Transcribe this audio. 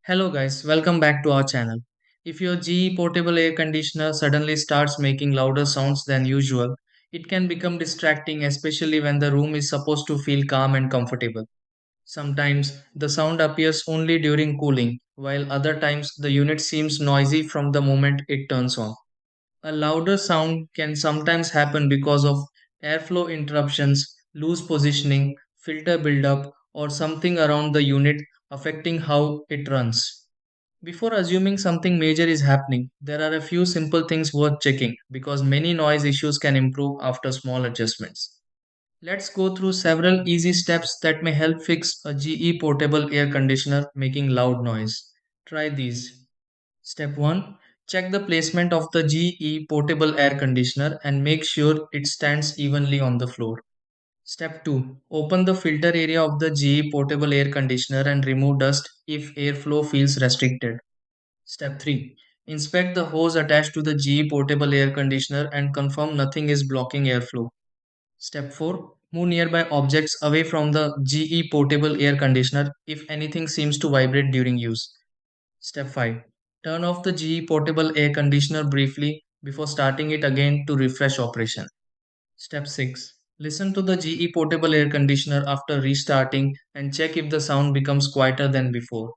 Hello guys, welcome back to our channel. If your GE portable air conditioner suddenly starts making louder sounds than usual, it can become distracting, especially when the room is supposed to feel calm and comfortable. Sometimes the sound appears only during cooling, while other times the unit seems noisy from the moment it turns on. A louder sound can sometimes happen because of airflow interruptions, loose positioning, filter buildup, or something around the unit affecting how it runs. Before assuming something major is happening, there are a few simple things worth checking because many noise issues can improve after small adjustments. Let's go through several easy steps that may help fix a GE portable air conditioner making loud noise. Try these. Step 1. Check the placement of the GE portable air conditioner and make sure it stands evenly on the floor. Step 2. Open the filter area of the GE portable air conditioner and remove dust if airflow feels restricted. Step 3. Inspect the hose attached to the GE portable air conditioner and confirm nothing is blocking airflow. Step 4. Move nearby objects away from the GE portable air conditioner if anything seems to vibrate during use. Step 5. Turn off the GE portable air conditioner briefly before starting it again to refresh operation. Step 6. Listen to the GE portable air conditioner after restarting and check if the sound becomes quieter than before.